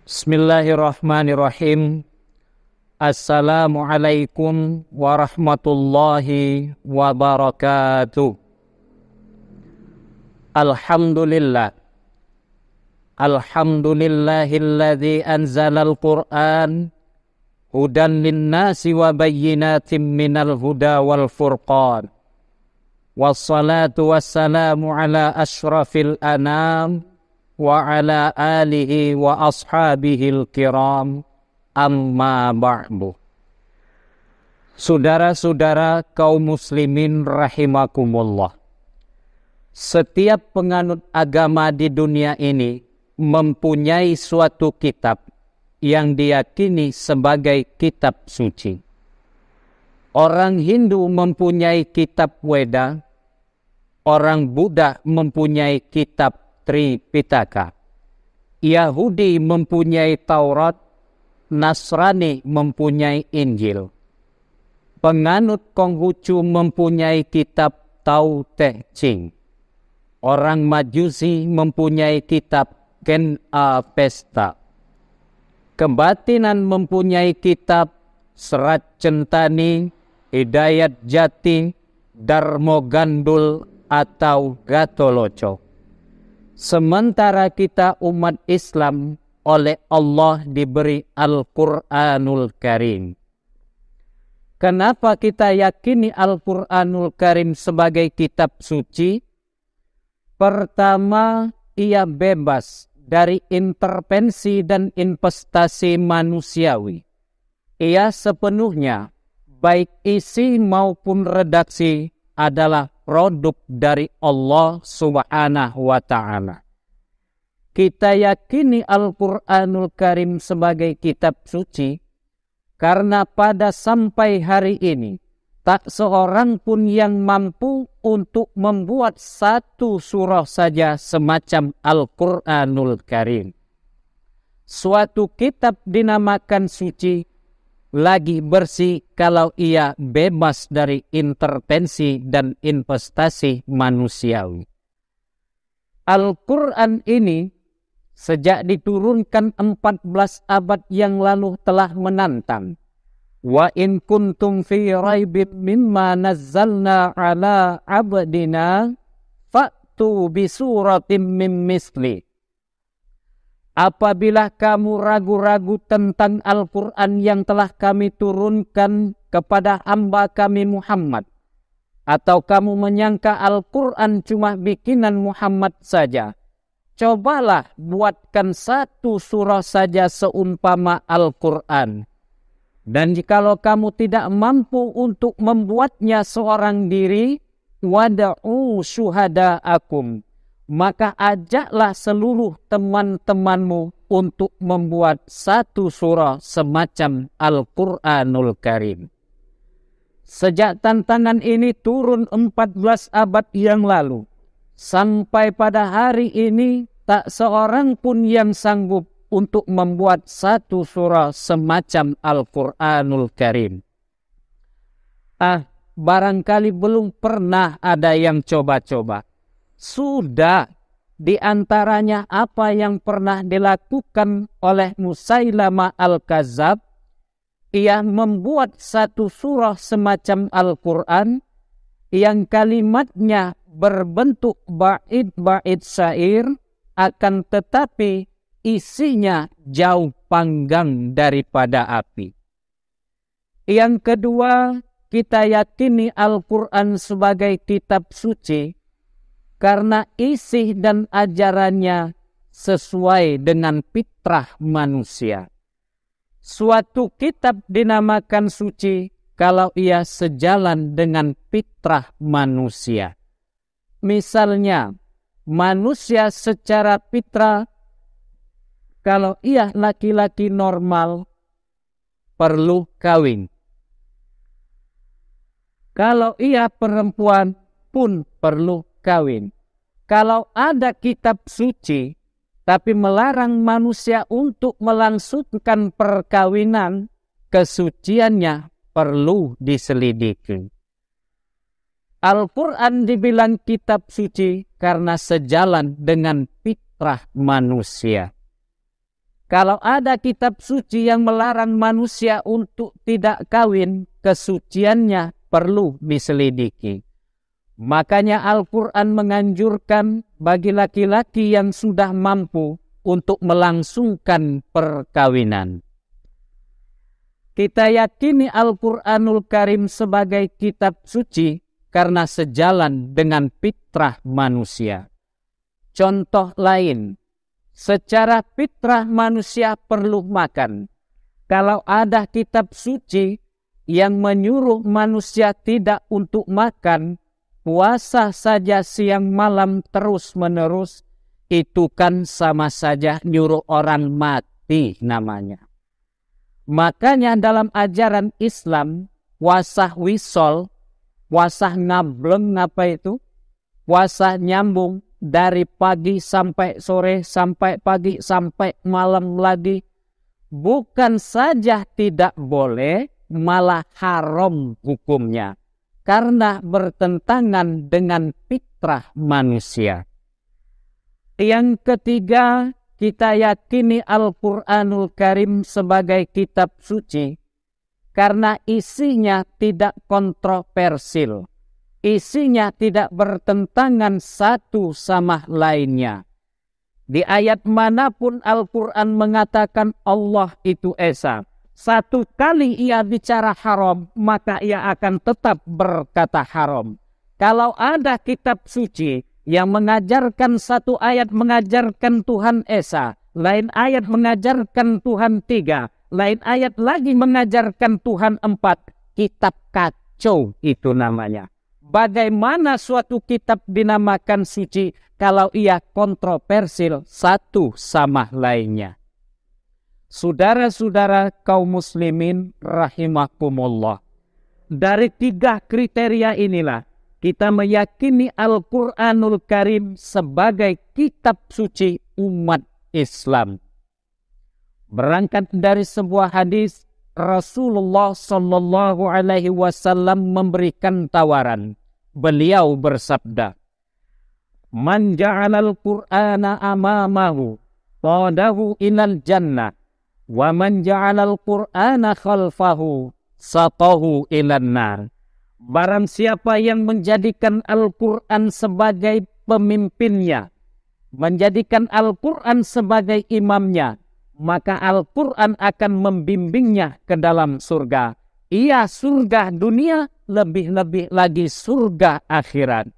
Bismillahirrahmanirrahim. Assalamualaikum warahmatullahi wabarakatuh. Alhamdulillah. Alhamdulillahilladzi anzalal Qur'an hudan linnasi wa bayyinatin minal huda wal furqan. Wassalatu wassalamu ala asyrafil anam wa ala alihi wa ashabihil kiram, amma ba'du. Saudara-saudara kaum muslimin rahimakumullah. Setiap penganut agama di dunia ini mempunyai suatu kitab yang diyakini sebagai kitab suci. Orang Hindu mempunyai kitab Weda, orang Buddha mempunyai kitab Tripitaka, Yahudi mempunyai Taurat, Nasrani mempunyai Injil, penganut Konghucu mempunyai kitab Tao Te Ching, orang Majusi mempunyai kitab Ken Avesta, kebatinan mempunyai kitab Serat Centani, Hidayat Jati, Darmo Gandul atau Gatoloco. Sementara kita umat Islam oleh Allah diberi Al-Quranul Karim. Kenapa kita yakini Al-Quranul Karim sebagai kitab suci? Pertama, ia bebas dari intervensi dan investasi manusiawi. Ia sepenuhnya, baik isi maupun redaksi, adalah produk dari Allah Subhanahu wa Ta'ala. Kita yakini Al-Quranul Karim sebagai kitab suci karena pada sampai hari ini tak seorang pun yang mampu untuk membuat satu surah saja semacam Al-Quranul Karim. Suatu kitab dinamakan suci lagi bersih kalau ia bebas dari intervensi dan investasi manusiawi. Al-Quran ini sejak diturunkan 14 abad yang lalu telah menantang. Wa in kuntum fi raibin mimma nazzalna ala abdina fa'tu bi suratim min misli. Apabila kamu ragu-ragu tentang Al-Quran yang telah kami turunkan kepada hamba kami Muhammad, atau kamu menyangka Al-Quran cuma bikinan Muhammad saja, cobalah buatkan satu surah saja seumpama Al-Quran. Dan jikalau kamu tidak mampu untuk membuatnya seorang diri, wada'u syuhada'akum, maka ajaklah seluruh teman-temanmu untuk membuat satu surah semacam Al-Quranul Karim. Sejak tantangan ini turun 14 abad yang lalu, sampai pada hari ini tak seorang pun yang sanggup untuk membuat satu surah semacam Al-Quranul Karim. Barangkali belum pernah ada yang coba-coba. Sudah di antaranya apa yang pernah dilakukan oleh Musailamah Al-Kadzab. Ia membuat satu surah semacam Al-Quran yang kalimatnya berbentuk bait-bait syair, akan tetapi isinya jauh panggang daripada api. Yang kedua, kita yakini Al-Quran sebagai kitab suci karena isi dan ajarannya sesuai dengan fitrah manusia. Suatu kitab dinamakan suci kalau ia sejalan dengan fitrah manusia. Misalnya, manusia secara fitrah, kalau ia laki-laki normal, perlu kawin. Kalau ia perempuan pun perlu kawin. Kalau ada kitab suci, tapi melarang manusia untuk melangsungkan perkawinan, kesuciannya perlu diselidiki. Al-Quran dibilang kitab suci karena sejalan dengan fitrah manusia. Kalau ada kitab suci yang melarang manusia untuk tidak kawin, kesuciannya perlu diselidiki. Makanya Al-Quran menganjurkan bagi laki-laki yang sudah mampu untuk melangsungkan perkawinan. Kita yakini Al-Quranul Karim sebagai kitab suci karena sejalan dengan fitrah manusia. Contoh lain, secara fitrah manusia perlu makan. Kalau ada kitab suci yang menyuruh manusia tidak untuk makan, puasa saja siang malam terus-menerus, itu kan sama saja nyuruh orang mati namanya. Makanya dalam ajaran Islam, puasa wisol, puasa ngableng puasa nyambung dari pagi sampai sore, sampai pagi sampai malam lagi, bukan saja tidak boleh, malah haram hukumnya. Karena bertentangan dengan fitrah manusia. Yang ketiga, kita yakini Al-Quranul Karim sebagai kitab suci karena isinya tidak kontroversil. Isinya tidak bertentangan satu sama lainnya. Di ayat manapun Al-Quran mengatakan Allah itu Esa, satu kali ia bicara haram, maka ia akan tetap berkata haram. Kalau ada kitab suci yang mengajarkan satu ayat mengajarkan Tuhan Esa, lain ayat mengajarkan Tuhan 3, lain ayat lagi mengajarkan Tuhan 4, kitab kacau itu namanya. Bagaimana suatu kitab dinamakan suci kalau ia kontroversil satu sama lainnya? Saudara-saudara kaum muslimin rahimakumullah. Dari 3 kriteria inilah kita meyakini Al-Quranul Karim sebagai kitab suci umat Islam. Berangkat dari sebuah hadis, Rasulullah Sallallahu Alaihi Wasallam memberikan tawaran. Beliau bersabda, "Man ja'alal Qur'ana amamahu, qadahu ilal jannah, wa man ja'alal Qur'ana khalfahu, satahu ilan nar." Barang siapa yang menjadikan Al-Quran sebagai pemimpinnya, menjadikan Al-Quran sebagai imamnya, maka Al-Quran akan membimbingnya ke dalam surga. Ia surga dunia, lebih-lebih lagi surga akhirat.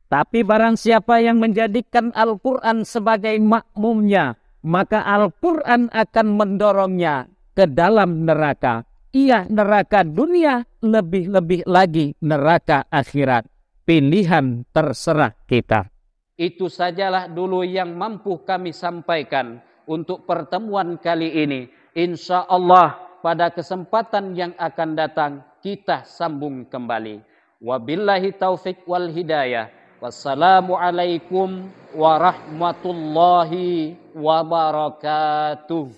Tapi barang siapa yang menjadikan Al-Quran sebagai makmumnya, maka Al-Quran akan mendorongnya ke dalam neraka. Ia neraka dunia, lebih-lebih lagi neraka akhirat. Pilihan terserah kita. Itu sajalah dulu yang mampu kami sampaikan untuk pertemuan kali ini. Insya Allah pada kesempatan yang akan datang kita sambung kembali. Wabillahi taufik wal hidayah. Wassalamualaikum warahmatullahi wabarakatuh.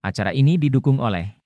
Acara ini didukung oleh